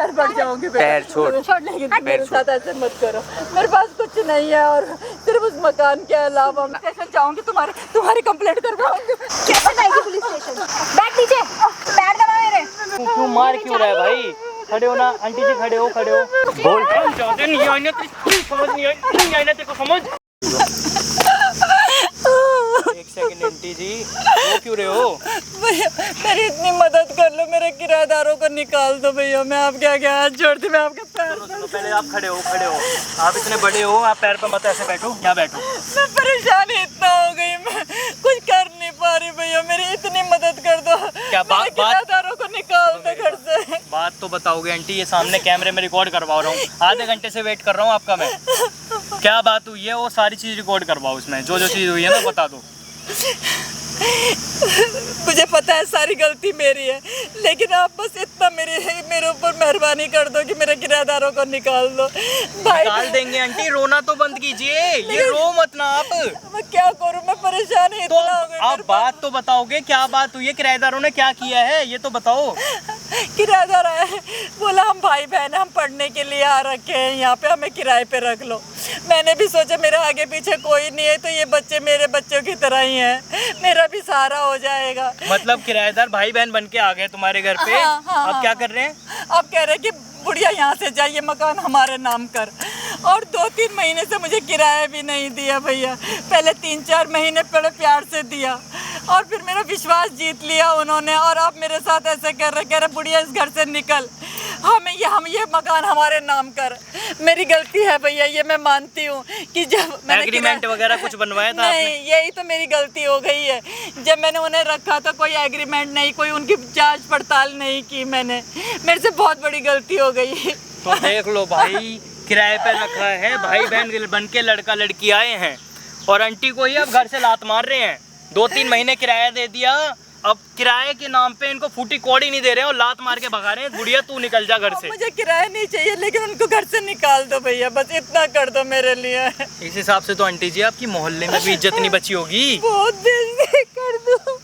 पैर पड़ जाऊंगी। पैर छोड़, लेकिन मेरे साथ ऐसे मत करो, मेरे पास कुछ नहीं है और सिर्फ उस मकान के अलावा मैं स्टेशन जाऊंगी, तुम्हारी कंप्लेंट करवाऊंगी। कैसे जाएगी पुलिस स्टेशन? बैठ नीचे, पैर दबा मेरे। क्यों मार क्यों रहा है भाई? खड़े हो ना आंटी जी, खड़े हो बोल। नहीं आई ना समझ, नहीं आई ना तेरे को समझ। एक सेकंड आंटी जी, वो क्यों रहे हो? भैया मेरी इतनी मदद कर लो, मेरे किराएदारों को निकाल दो भैया, मैं आपके आगे हाथ जोड़ती, मैं आपके पैर। सुनो, पहले आप खड़े हो। आप इतने बड़े हो, आप पैर पर मत ऐसे बैठो। क्या बैठो? मैं परेशानी इतना हो गई, मैं कुछ कर नहीं पा रही भैया, मेरी इतनी मदद कर दो। क्या बात? किराएदारों को निकाल दो घर से। बात तो बताओगे आंटी, ये सामने कैमरे में रिकॉर्ड करवा रहा हूँ, आधे घंटे से वेट कर रहा हूँ आपका मैं। क्या बात हुई है वो सारी चीज रिकॉर्ड करवाओ, उसमें जो चीज हुई है ना बता दो। मुझे पता है सारी गलती मेरी है, लेकिन आप बस इतना मेरे ऊपर मेहरबानी कर दो कि मेरे किराएदारों को निकाल दो। भाई निकाल देंगे आंटी, रोना तो बंद कीजिए, ये रो मत ना आप। मैं क्या करूं, मैं परेशान ही तो इतना हो गई। आप बात तो बताओगे, क्या बात हुई है, किराएदारों ने क्या किया है ये तो बताओ। किराएदार आया है, बोला हम भाई बहन हम पढ़ने के लिए आ रखे हैं यहाँ पे, हमें किराए पे रख लो। मैंने भी सोचा मेरे आगे पीछे कोई नहीं है तो ये बच्चे मेरे बच्चों की तरह ही हैं, मेरा भी सहारा हो जाएगा। मतलब किराएदार भाई बहन बन के आ गए तुम्हारे घर पे? हाँ, अब क्या कर रहे हैं? अब कह रहे हैं कि बुढ़िया यहाँ से जाइए, मकान हमारे नाम कर। और 2-3 महीने से मुझे किराया भी नहीं दिया भैया, पहले 3-4 महीने बड़े प्यार से दिया और फिर मेरा विश्वास जीत लिया उन्होंने, और अब मेरे साथ ऐसे कह रहे बुढ़िया इस घर से निकल, हम ये मकान हमारे नाम कर। मेरी गलती है भैया, ये मैं मानती हूँ कि जब मैंने एग्रीमेंट वगैरह कुछ बनवाया था नहीं, यही तो मेरी गलती हो गई है। जब मैंने उन्हें रखा था कोई एग्रीमेंट नहीं, कोई उनकी जांच पड़ताल नहीं की मैंने, मेरे से बहुत बड़ी गलती हो गई। तो देख लो भाई, किराए पे रखा है, भाई बहन बन के लड़का लड़की आए हैं और आंटी को ही अब घर से लात मार रहे हैं। 2-3 महीने किराया दे दिया, अब किराए के नाम पे इनको फूटी कौड़ी नहीं दे रहे हैं और लात मार के भगा रहे हैं। बुढ़िया तू निकल जा घर से। मुझे किराया नहीं चाहिए, लेकिन उनको घर से निकाल दो भैया, बस इतना कर दो मेरे लिए। इस हिसाब से तो आंटी जी आपकी मोहल्ले में भी इज्जत नहीं बची होगी। बहुत बेइज्जती कर दो।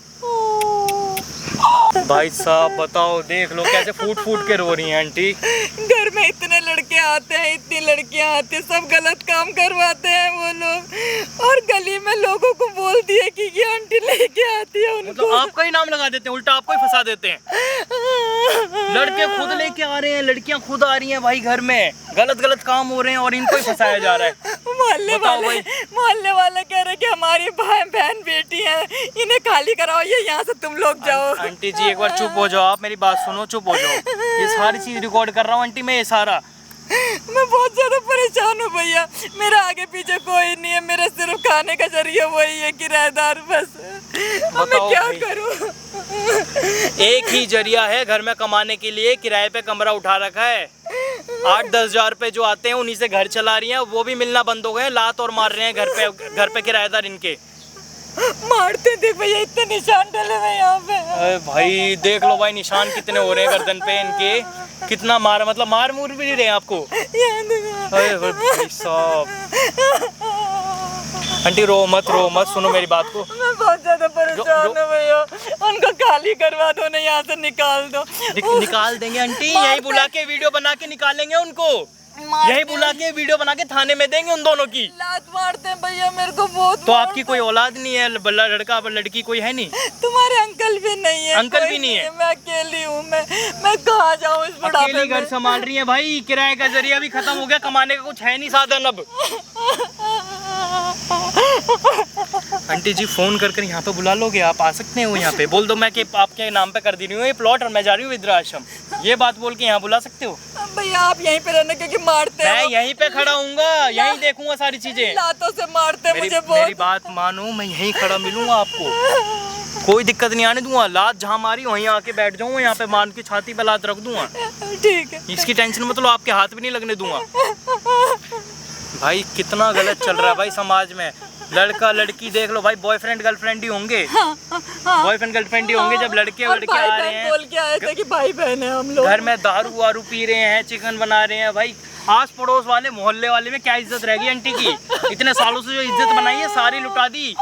भाई साहब बताओ, देख लो कैसे फूट फूट के रो रही हैं आंटी। घर में इतने लड़के आते हैं, इतनी लड़कियां आती हैं, सब गलत काम करवाते हैं वो लोग, और गली में लोगों को बोल दिए कि ये आंटी लेके आती है उनको। मतलब आपका ही नाम लगा देते हैं, उल्टा आपको ही फंसा देते हैं। लड़के खुद लेके आ रहे हैं, लड़कियां खुद आ रही हैं भाई घर में, गलत गलत काम हो रहे हैं और इनको ही फंसाया जा रहा है। मोहल्ले वाले कह रहे कि हमारी बहन बेटी है, इन्हें खाली कराओ, ये यहाँ से तुम लोग जाओ। आंटी जी एक बार चुप हो जाओ, आप मेरी बात सुनो, चुप हो जाओ। ये सारी चीज रिकॉर्ड कर रहा हूँ आंटी मैं, ये सारा। मैं बहुत ज्यादा परेशान हूँ भैया, मेरा आगे पीछे कोई नहीं है, मेरा सिर्फ खाने का जरिया वही है किराएदार, बस। मैं क्या करूँ? एक ही जरिया है घर में कमाने के लिए, किराए पे कमरा उठा रखा है। 8-10 हजार रुपए जो आते हैं उन्हीं से घर चला रही हैं, वो भी मिलना बंद हो गए, लात और मार रहे हैं घर पे किराएदार इनके। मारते थे भैया, इतने निशान डले हुए यहाँ पे। अरे भाई देख लो भाई, निशान कितने हो रहे हैं गर्दन पे इनके, कितना मार, मतलब मार मूर भी नहीं रहे हैं आपको। अरे भाई साहब, आंटी रो मत, सुनो मेरी बात को। मैं बहुत ज्यादा परेशान हूँ भैया, उनको खाली करवा दो ना, यहाँ से निकाल दो। निकाल देंगे आंटी, यही बुला के वीडियो बना के निकालेंगे उनको, यही बुला के वीडियो बना के थाने में देंगे उन दोनों की। लात मारते हैं भैया मेरे को बहुत। तो आपकी कोई औलाद नहीं है, लड़का लड़की कोई है नहीं? तुम्हारे अंकल भी नहीं है? अंकल भी नहीं है? मैं अकेली हूँ, मैं कहाँ जाऊँ इस बुढ़ापे में? अकेली घर संभाल रही है भाई, किराए का जरिया भी खत्म हो गया, कमाने का कुछ है नहीं साधन अब। आंटी जी फोन कर यहाँ पे बुला लोगे, आप आ सकते हैं यहाँ पे, बोल दो मैं कि आपके नाम पे कर दी रही हूँ ये प्लॉट और मैं जा रही हूँ वृद्धाश्रम, ये बात बोल के यहाँ बुला सकते हो। भैया आप यहीं पे रहना, क्योंकि मारते हैं। मैं यहीं पे खड़ा हूँगा, यहीं देखूंगा सारी चीजें। लातों से मारते हैं मुझे बहुत। मेरी बात मानो, मैं यहीं खड़ा मिलूंगा आपको, कोई दिक्कत नहीं आने दूंगा। लात जहाँ मारी वहीं आके बैठ जाऊंगा, यहाँ पे मान की छाती पे लात रख दूंगा। ठीक है, इसकी टेंशन मत लो, आपके हाथ भी नहीं लगने दूंगा। भाई कितना गलत चल रहा है भाई समाज में, लड़का लड़की देख लो भाई, बॉयफ्रेंड गर्लफ्रेंड ही होंगे, बॉयफ्रेंड गर्लफ्रेंड ही होंगे जब लड़के आ रहे हैं। बोल के आए थे कि भाई बहन है हम लोग, घर में दारू वारू पी रहे हैं, चिकन बना रहे हैं भाई, आस पड़ोस वाले मोहल्ले वाले में क्या इज्जत रहेगी आंटी की? इतने सालों से जो इज्जत बनाई है सारी लुटा दी।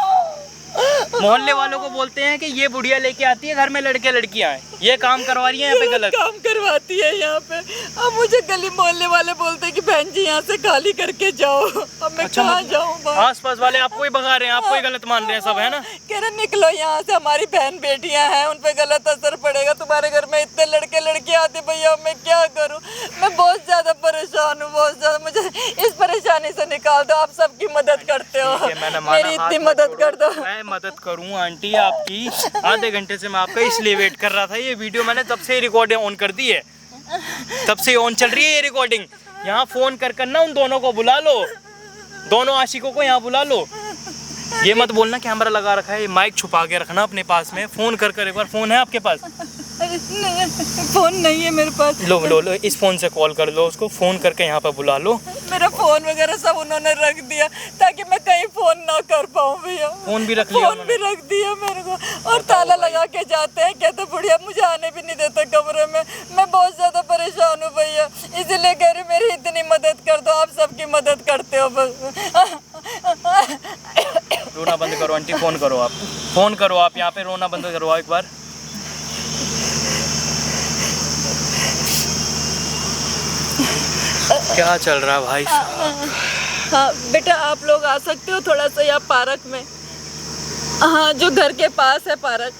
मोहल्ले वालों को बोलते हैं कि ये बुढ़िया लेके आती है घर में लड़के लड़कियां हैं, ये काम करवा रही है यहाँ पे गलत काम करवाती है यहाँ पे। अब मुझे गली मोहल्ले वाले बोलते हैं कि बहन जी यहाँ से खाली करके जाओ। अब मैं कहाँ जाऊँ? आसपास वाले आपको ही भगा रहे हैं, आपको ही गलत मान रहे हैं सब, है ना? कह रहे निकलो यहाँ से, हमारी बहन बेटियाँ हैं, उन पे गलत असर पड़ेगा। तुम्हारे घर में इतने लड़के लड़कियाँ आते, भैया मैं क्या करूँ? मैं बहुत ज्यादा परेशान हूँ, बहुत ज्यादा। मुझे इस परेशानी से निकाल दो, आप सबकी मदद करते हो, मेरी इतनी मदद कर दो। मैं मदद करूँ आंटी आपकी? आधे घंटे से मैं आपका इसलिए वेट कर रहा था। ये वीडियो मैंने तब से रिकॉर्डिंग ऑन कर दी है, तब से ऑन चल रही है ये रिकॉर्डिंग। यहाँ फोन कर ना उन दोनों को बुला लो, दोनों आशिकों को यहाँ बुला लो। ये मत बोलना कैमरा लगा रखा है, ये माइक छुपा के रखना अपने पास में। फोन कर एक बार। फोन है आपके पास? नहीं, फोन नहीं है मेरे पास। लो इस फोन से कॉल कर लो उसको, फोन करके यहाँ पर बुला लो। मेरा फोन वगैरह सब उन्होंने रख दिया ताकि मैं कहीं फोन ना कर पाऊँ भैया। फोन भी रख लिया? फोन भी रख दिया मेरे को, और ताला लगा के जाते हैं। कहते बुढ़िया मुझे आने भी नहीं देते कमरे में। मैं बहुत ज्यादा परेशान हूँ भैया, इसीलिए कह रही मेरी इतनी मदद कर दो। आप सबकी मदद करते हो बस। रोना बंद करो आंटी, फोन करो आप, फोन करो आप यहाँ पे, रोना बंद करो एक बार। क्या चल रहा है भाई? हाँ बेटा, आप लोग आ सकते हो थोड़ा सा यहाँ पार्क में? हाँ, जो घर के पास है पार्क।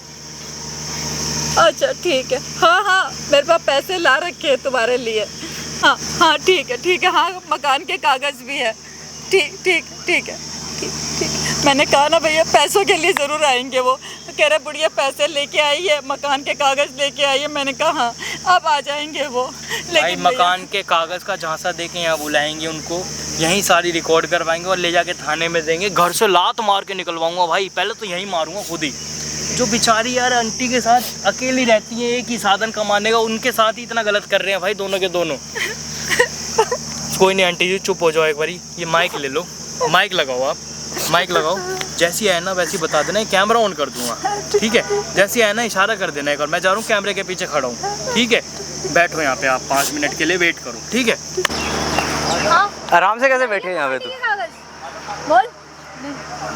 अच्छा ठीक है। हाँ, मेरे पास पैसे ला रखे हैं तुम्हारे लिए। हाँ ठीक है। हाँ, मकान के कागज भी है। ठीक है। मैंने कहा ना भैया, पैसों के लिए ज़रूर आएंगे वो। तो कह रहे बुढ़िया पैसे लेके आई है, मकान के कागज़ लेके आई है। मैंने कहा हाँ, अब आ जाएंगे वो। भाई मकान के कागज़ का झांसा देके यहाँ बुलाएंगे उनको, यहीं सारी रिकॉर्ड करवाएंगे और ले जाके थाने में देंगे। घर से लात मार के निकलवाऊंगा भाई, पहले तो यहीं मारूंगा खुद ही। जो बेचारी यार आंटी के साथ अकेली रहती है, एक ही साधन कमाने का, उनके साथ ही इतना गलत कर रहे हैं भाई दोनों के दोनों। कोई नहीं आंटी जी, चुप हो जाओ एक बारी। ये माइक ले लो, माइक लगाओ आप, माइक लगाओ। जैसी आए ना वैसी बता देना, कैमरा ऑन कर दूंगा, ठीक है? जैसी आए ना इशारा कर देना एक बार। मैं जा रहा हूँ, कैमरे के पीछे खड़ा हूँ, ठीक है? बैठो यहाँ पे आप, 5 मिनट के लिए वेट करो, ठीक है? हाँ? आराम से कैसे बैठे यहाँ पे तू? बोल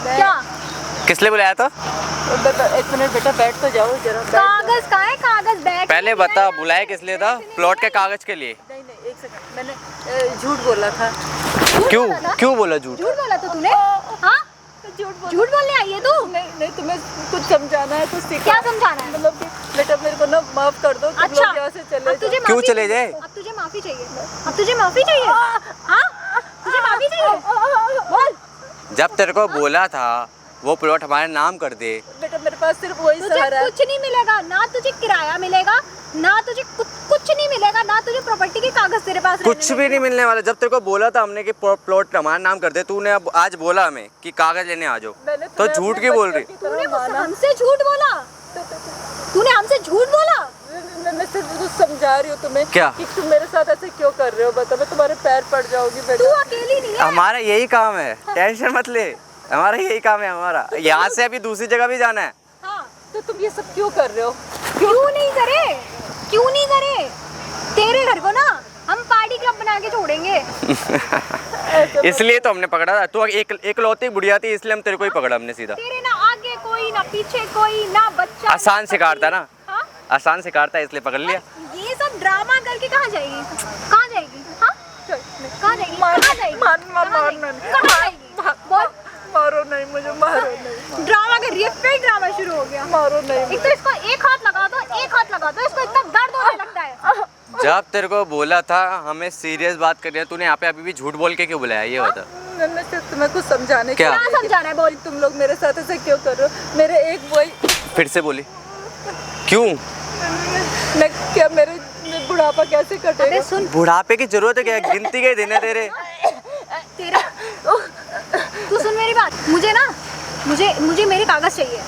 क्या? किस लिए बुलाया था? एक मिनट बेटा, बैठ तो जाओ जरा। कागज कहाँ है? कागज बैग पहले बता, बुलाया किस लिए था? प्लॉट के कागज के लिए? नहीं, एक सेकंड, मैंने झूठ बोला था। क्यों बोला झूठ? झूठ बोला तो तूने? हाँ, झूठ बोलने आई है तू? नहीं, तुम्हें कुछ समझाना है तो सीखो। क्या समझाना है? मतलब बेटा मेरे को ना माफ कर दो। तुम लोग यहाँ से चले जाओ। क्यों चले जाए? अब तुझे माफी चाहिए? अब तुझे माफी चाहिए? हाँ, तुझे माफी चाहिए? बोल। जब तेरे को बोला था वो प्लॉट हमारे नाम कर दे। बेटा मेरे पास सिर्फ वही सहारा है। कुछ नहीं मिलेगा, ना तुझे किराया मिलेगा, ना तुझे कुछ नहीं मिलेगा, ना तुझे प्रॉपर्टी के कागज तेरे पास कुछ भी नहीं मिलने वाला। जब तेरे को बोला था हमने कि प्लॉट हमारा नाम कर दे, तूने अब आज बोला हमें कि कागज लेने आ जाओ, तो झूठ क्यों बोल रही? तूने हमसे झूठ बोला? तूने हमसे झूठ बोला? मैं सिर्फ कुछ समझा रही हूँ तुम्हें। क्या? कि तुम मेरे साथ ऐसे क्यों कर रहे हो? बता, मैं तुम्हारे पैर पड़ जाऊंगी बेटा। तू अकेली नहीं है। हमारा यही काम है, टेंशन मत ले, हमारा यही काम है। हमारा यहाँ से अभी दूसरी जगह भी जाना है। हाँ, तो तुम ये सब क्यों कर रहे हो? क्यों नहीं करे? तेरे घर को ना हम पार्टी क्लब बना के छोड़ेंगे। इसलिए तो हमने पकड़ा था। तू एक लौती बुढ़िया थी, इसलिए हम तेरे को ही पकड़ा हमने सीधा। तेरे ना आगे कोई, ना पीछे कोई, ना बच्चा। आसान शिकार था ना? हाँ? आसान शिकार था, इसलिए पकड़ लिया। ये सब ड्रामा करके कहाँ जाएगी? हाँ? कहाँ जाएगी? मारो नहीं, मुझे मारो नहीं। ड्रामा कर रही है, फिर ड्रामा शुरू हो गया। मारो नहीं। एक तो इसको एक हाथ लगा दो, इसको इतना दर्द होने लगता है। जब तेरे को बोला था हमें सीरियस बात करनी है, तूने यहाँ पे अभी भी झूठ बोल के क्यों बुलाया? ये बता। मैंने सिर्फ तुम्हें कुछ समझाने क्या समझाना है? बोल। तुम लोग मेरे साथ ऐसे क्यों कर रहे हो? मेरे एक वही, फिर से बोली क्यों? मैं क्या, मेरे बुढ़ापा कैसे कटेगा? अबे सुन, बुढ़ापे की जरूरत है क्या? गिनती के दिन है तेरे। तू सुन मेरी बात। मुझे मेरे कागज चाहिए,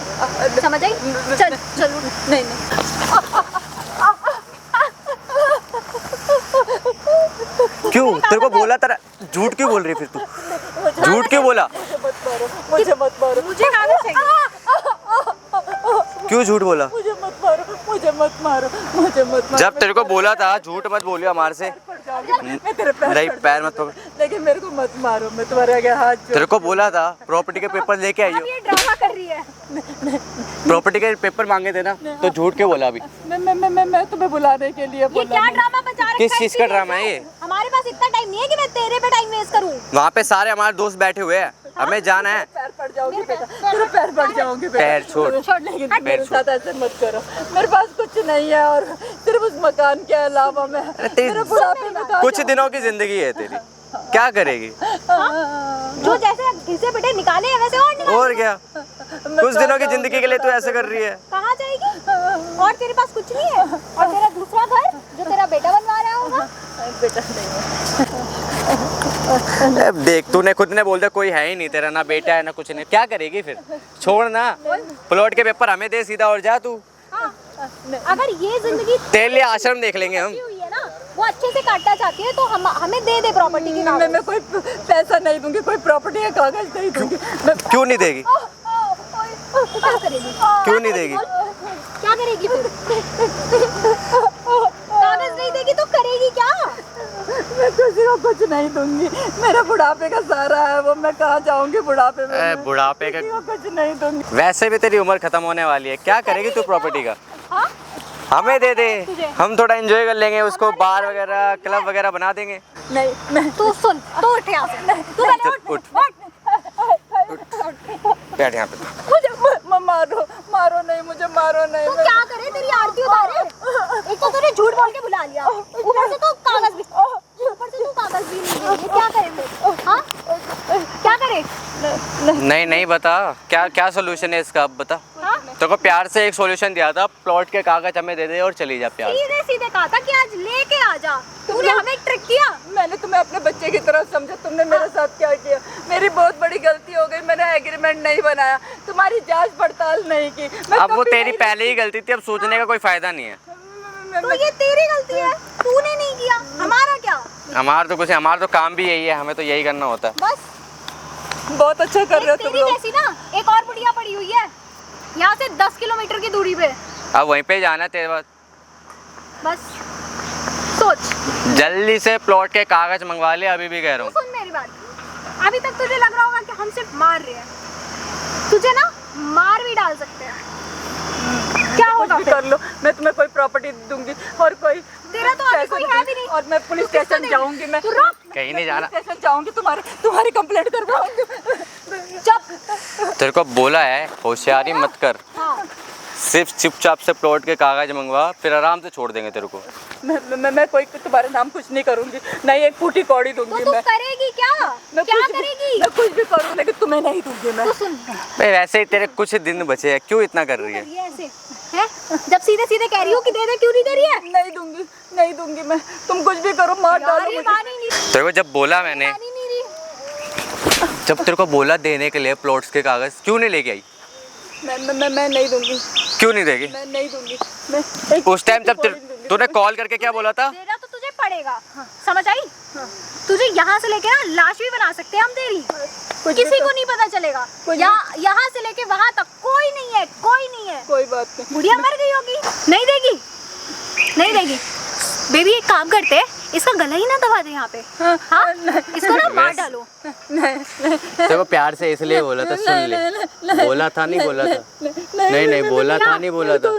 समझ आई? चल नहीं। क्यों? तेरे को बोला था, झूठ क्यों बोल रही फिर तू? झूठ क्यों बोला? मुझे मत मारो। मुझे कागज चाहिए। क्यों झूठ बोला? मुझे मत मारो। जब तेरे को बोला था झूठ मत बोलियो हमारे से। मैं तेरे पैर नहीं, पैर मत पकड़। लेकिन मेरे को मत मारो, मैं तुम्हारे आगे हाथ जोड़। तेरे को बोला था प्रॉपर्टी के पेपर लेके आइयो। ये ड्रामा कर रही है। है। प्रॉपर्टी के पेपर मांगे थे ना, तो झूठ क्यों बोला अभी? मैं तुम्हें बुलाने के लिए ये बोला। क्या ड्रामा बचा रखा है? किस चीज का ड्रामा है ये? हमारे पास इतना टाइम नहीं है कि मैं तेरे पे टाइम वेस्ट करूं। वहाँ पे सारे हमारे दोस्त बैठे हुए हैं, हमें जाना है। पैर पड़ जाओगी बेटा, तेरे पैर पड़ जाओगी बेटा। पैर छोड़। लेकिन मेरे साथ ऐसे मत करो, मेरे पास कुछ नहीं है और सिर्फ उस मकान के अलावा मैं मेरे बुढ़ापे में कहाँ कुछ दिनों की जिंदगी है तेरी, क्या करेगी? जो जैसे घिसे पिटे निकाले हैं वैसे और निकाले। और क्या, कुछ दिनों की जिंदगी के लिए तू ऐसे कर रही है? कहाँ जाएगी? और तेरे पास कुछ नहीं है? और तेरा दूसरा घर जो तेरा बेटा बनवा रहा होगा? बेटा नहीं अब देख, तूने खुद ने बोल दिया कोई है ही नहीं तेरा, ना बेटा है ना कुछ नहीं, क्या करेगी फिर? छोड़ ना, प्लॉट के पेपर हमें दे सीधा और जा तू। हाँ। अगर ये जिंदगी तेरे लिए आश्रम देख लेंगे हम। हुई है ना, वो अच्छे से काटना चाहती है तो हमें दे दे प्रॉपर्टी के कागज। मैं कोई पैसा नहीं दूंगी, कोई प्रॉपर्टी का कागज नहीं दूंगी। क्यों नहीं देगी? क्या करेगी? क्यों नहीं देगी? क्या करेगी फिर? कागज नहीं देगी तो करेगी क्या? मैं किसी को कुछ नहीं दूंगी, मेरा बुढ़ापे का सहारा है वो, मैं कहाँ जाऊंगी बुढ़ापे में? बुढ़ापे का किसी को कुछ नहीं दूंगी। वैसे भी तेरी उम्र खत्म होने वाली है, क्या करेगी तू प्रॉपर्टी का? हाँ? हमें दे दे, हम थोड़ा एंजॉय कर लेंगे उसको, बार वगैरह क्लब वगैरह बना देंगे। नहीं तू सुन, तू उठ यहाँ से, तू पहले उठ। बैठ यहाँ पे। मुझे मारो नहीं, मुझे मारो नहीं। तू क्या करे? तेरी आरती उतारे? एक तो तूने झूठ बोल के बुला लिया, ऊपर से तू कागज भी नहीं दे रही। क्या करे फिर? हाँ? क्या करे? नहीं बता, क्या सोल्यूशन है इसका, अब बता। हाँ? तो को प्यार से एक सोल्यूशन दिया था, प्लॉट के कागज हमें दे दे और चली जा प्यार से। सीधे सीधे कहा था कि आज लेके आ जा। तूने हमें ट्रिक किया। मैंने तुम्हें अपने बच्चे की तरह समझा, तुमने मेरे साथ क्या किया? मेरी बहुत बड़ी गलती हो गई, मैंने एग्रीमेंट नहीं बनाया, तुम्हारी जांच पड़ताल नहीं की। अब वो तेरी पहले ही गलती थी, अब सोचने का कोई फायदा नहीं है। तो ये तेरी गलती है, तूने नहीं किया, हमारा क्या? हमारा तो काम भी यही है, हमें तो यही करना होता है। बस बहुत अच्छा कर रहे हो तुम तेरी लोग। जैसी ना एक और बुढ़िया पड़ी हुई है यहाँ से 10 किलोमीटर की दूरी पे। अब वहीं पे जाना है तेरे पास। बस सोच। जल्दी से प्लॉट के कागज मंगवा ले, अभी भी कह रहा हूँ। सुन मेरी बात, अभी तक तुझे लग रहा होगा कि हम सिर्फ मार रहे हैं, तुझे ना मार भी डाल सकते हैं। क्या होगा कुछ भी कर लो, मैं तुम्हें कोई प्रॉपर्टी दूंगी और कोई तेरा तो अभी कोई है भी नहीं। और मैं पुलिस स्टेशन जाऊंगी, मैं कहीं नहीं जाना। पुलिस स्टेशन जाऊंगी, तुम्हारी कंप्लेंट करवाऊंगी। चुप। तेरे को बोला है होशियारी मत कर, हाँ। सिर्फ चुपचाप से प्लॉट के कागज मंगवा, फिर आराम से छोड़ देंगे तेरे को। मैं कोई तुम्हारे नाम कुछ नहीं करूंगी, नहीं एक फूटी कौड़ी दूंगी। तो मैं तू करेगी क्या? क्या करेगी? मैं कुछ भी करूँ लेकिन तुम्हें नहीं दूंगी मैं। तो सुन, भाई वैसे ही तेरे कुछ दिन बचे हैं, क्यों इतना कर रही है? ये ऐसे है जब सीधे सीधे कह रही हो कि दे दे, क्यों नहीं दे रही है? नहीं दूंगी मैं, तुम कुछ भी करो, मार डालो यार ये मुझे। मान ही नहीं तेरे को जब बोला मैंने, मान ही नहीं रही। जब तेरे को बोला देने के लिए प्लॉट्स के कागज, क्यों नहीं लेके आई? मैं नहीं दूंगी, क्यों नहीं देगी? मैं नहीं दूंगी। मैं एक उस टाइम जब फूटी कौड़ी दूंगी। तूने कॉल करके क्या बोला था? देना तो तुझे पड़ेगा, समझ आई? तुझे यहाँ से लेके ना लाश भी बना सकते हैं हम तेरी, किसी को नहीं पता चलेगा। यहाँ से लेके वहाँ तक कोई नहीं है, कोई नहीं है। कोई बात नहीं। बुढ़िया मर गई होगी, नहीं देगी, नहीं देगी। बेबी एक काम करते, इसका गला ही ना दबा दे यहाँ पे। हाँ? इसको ना मार डालो। तेरे को प्यार से इसलिए बोला था, सुन ले। बोला था नहीं बोला था? नहीं बोला था नहीं बोला था?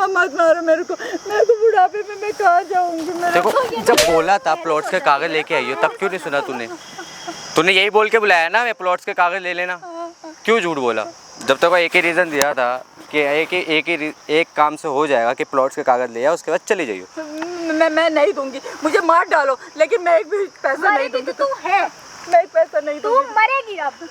मत मारो मेरे को बुढ़ापे में मैं कहाँ जाऊंगी? देखो जब बोला था प्लॉट्स के कागज लेके आई हो, तब क्यों नहीं सुना तूने यही बोल के बुलाया ना, मैं प्लॉट्स के कागज ले लेना, क्यों झूठ बोला? जब तक एक ही रीज़न दिया था कि एक काम से हो जाएगा कि प्लॉट्स के कागज ले आओ, उसके बाद चली जाइयो। मैं नहीं दूंगी, मुझे मार डालो लेकिन मैं एक भी पैसा नहीं दूंगी। तू है, मैं एक पैसा नहीं तू दूंगी। मरेगी अब।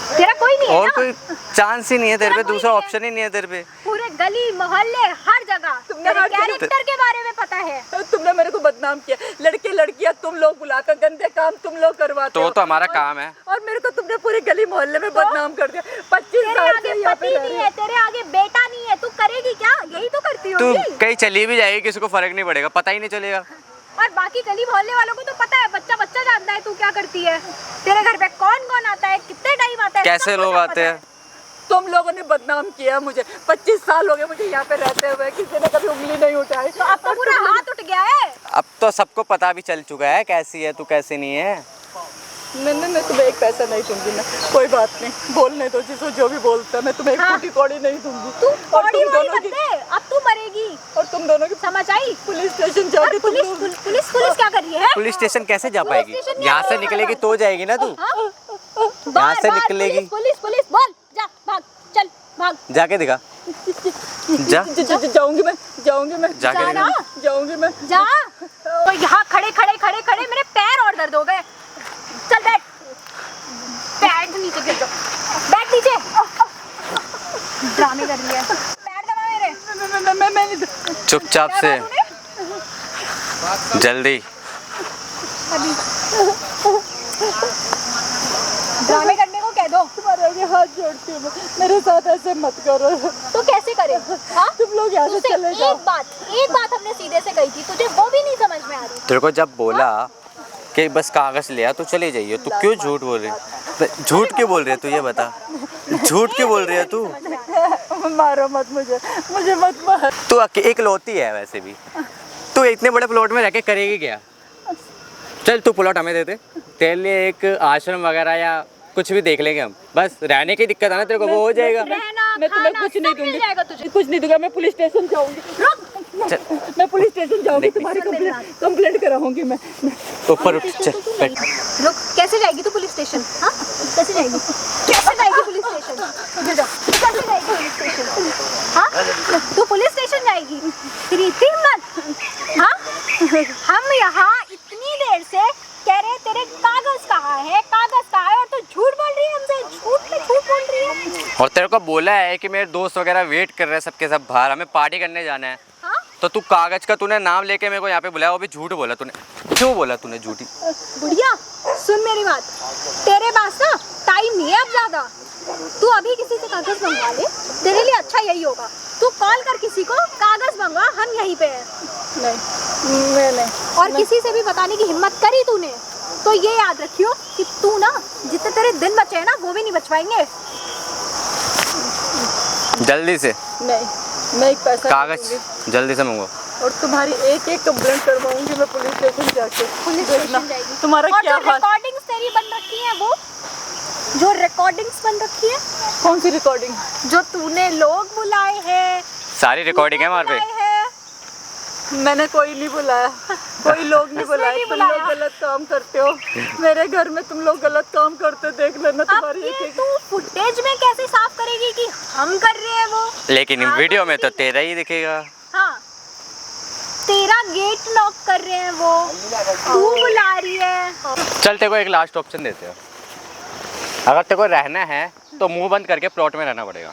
तेरा कोई नहीं है और ना? कोई चांस ही नहीं है तेरे पे, तेरा कोई दूसरा नहीं है। ऑप्शन ही नहीं है तेरे पे। पूरे गली मोहल्ले हर जगह तुमने तेरे हर जगह- कैरेक्टर के बारे में पता है। तुमने मेरे को बदनाम किया, लड़के लड़कियां तुम लोग बुलाकर गंदे काम तुम लोग करवाते हो। तो हमारा काम है। और मेरे को तुमने पूरे गली मोहल्ले में बदनाम कर दिया। 25 तेरे साल आगे से यहाँ पे पति रह नहीं रही है, तेरे आगे बेटा नहीं है, तू करेगी क्या? यही तो करती तू होगी। कहीं चली भी जाएगी, किसी को फर्क नहीं पड़ेगा, पता ही नहीं चलेगा। और बाकी गली मोहल्ले वालों को तो पता है, बच्चा बच्चा जानता है तू क्या करती है। तेरे घर पे कौन कौन आता है, कितने टाइम आता है, कैसे सबको लोग सब आते पता हैं? है। तुम लोगों ने बदनाम किया मुझे। 25 साल हो गए मुझे यहाँ पे रहते हुए, किसी ने कभी उंगली नहीं उठाई। तो अब तो पूरा हाथ उठ गया है। अब तो सबको पता भी चल चुका है कैसी है तू, कैसी नहीं है। मैं तुम्हें एक पैसा नहीं दूंगी ना, कोई बात नहीं, बोलने दो जिसको जो भी बोलता है, मैं तुम्हें एक फूटी कौड़ी नहीं दूंगी। तू और कौड़ी तुम वौड़ी दोनों मत की दे, अब तू मरेगी। और तुम दोनों की समझ आई? पुलिस स्टेशन जाके और तुम पुलिस लोग पुलिस पुलिस क्या कर रही है? पुलिस स्टेशन कैसे जा पुलिस पाएगी? स्टेशन यहाँ से नहीं निकलेगी तो जाएगी ना तू। हाँ? यहाँ बार से बार निकलेगी। पुलिस पुलिस पुलिस बोल, जा भाग, चल भाग। जाके दिखा, जा जाऊंगी मैं, जाके जाना दिखा। जाऊंगी मैं। जा। तो यहाँ खड़े खड़े खड़े खड़े मेरे पैर और दर्द हो गए। चल बैठ, बैठ नीचे, गिर जाओ, बैठ नीचे। ड्रामे कर रही है, पैर दबा मेरे। मैं नहीं चुपचाप से, जल्दी। अभी ड्रामे करने को कह दो। तुम्हारे आगे हाथ जोड़ती हूँ मैं, मेरे साथ ऐसे मत करो। तो कैसे करे? हाँ? तुम लोग यहाँ से तुझसे चले जाओ। एक बात हमने सीधे से कही थी, तुझे वो भी नहीं समझ में आ रही। तेरे को जब बोला कि बस कागज लिया तो चले जाइए, तू क्यों झूठ बोल रही है? झूठ क्यों बोल रही है तू, ये बता। झूठ क्यों बोल रही है तू? मारो मत मुझे मत मार। तू इकलौती है वैसे भी, तू इतने बड़े प्लॉट में रह के करेगी क्या? चल तू प्लॉट हमें दे दे, तेरे लिए एक आश्रम वगैरह या कुछ भी देख लेंगे हम। बस रहने की दिक्कत है ना तेरे को, वो हो जाएगा। रहना, मैं तुम्हें खाना, कुछ नहीं सब मिल दूंगी, जाएगा तुझे। कुछ नहीं दूंगा। मैं पुलिस स्टेशन जाऊंगी, मैं पुलिस स्टेशन जाऊंगी, तुम्हारी कंप्लेंट कराऊंगी मैं। ऊपर उठ, चल बैठ। रुक, कैसे जाएगी तू पुलिस स्टेशन? हाँ, कैसे जाएगी? कैसे जाएगी पुलिस स्टेशन? गिर जा। कैसे जाएगी पुलिस स्टेशन? हाँ, तू पुलिस स्टेशन जाएगी? तेरी इतनी हिम्मत? हाँ, हम यहाँ इतनी देर से कह रहे तेरे कागज कहाँ है, और तू झूठ बोल रही है हमसे, झूठ पे झूठ बोल रही है। और तेरे को बोला है कि मेरे दोस्त वगैरह वेट कर रहे हैं सबके सब बाहर, हमें पार्टी करने जाना है। हाँ? तो तू कागज का तूने नाम लेके मेरे को यहाँ पे बुलाया, वो भी झूठ बोला तूने। क्यों बोला तूने झूठी? बुढ़िया सुन मेरी बात, तेरे पास ना टाइम नहीं है अब ज्यादा। तू अभी किसी से कागज मंगवा ले, तेरे लिए अच्छा यही होगा। तू कॉल कर किसी को, कागज मंगवा, हम यहीं पे हैं। नहीं, मैं नहीं। और किसी से भी बताने की हिम्मत करी तूने तो ये याद रखियो कि तू ना जितने तेरे दिन बचे हैं ना वो भी नहीं बच पाएंगे। जल्दी से नहीं, मैं एक पैसा कागज जल्दी से मंगवाओ। और तुम्हारी एक कंप्लेंट करवाऊंगी मैं पुलिस स्टेशन जाके। पुलिस स्टेशन जाएगी। तुम्हारा और क्या जो हाल? रिकॉर्डिंग्स तेरी बन रखी है, वो जो रिकॉर्डिंग्स बन रखी है, कौन सी रिकॉर्डिंग? जो तूने लोग बुलाए हैं, सारी रिकॉर्डिंग है हमारे पे। मैंने कोई नहीं बुलाया, कोई लोग नहीं बुलाए। तुम लोग गलत काम करते हो, मेरे घर में तुम लोग गलत काम करते, देख लेना तुम्हारी अब ये एक। तू फुटेज में कैसे साफ करेगी कि हम कर रहे हैं वो? लेकिन इन वीडियो में तो तेरा ही दिखेगा। हाँ, तेरा गेट लॉक कर रहे हैं वो, तू बुला रही है। चल तेरे को एक लास्ट ऑप्शन देते हो, अगर तेरे को रहना है तो मुंह बंद करके प्लॉट में रहना पड़ेगा,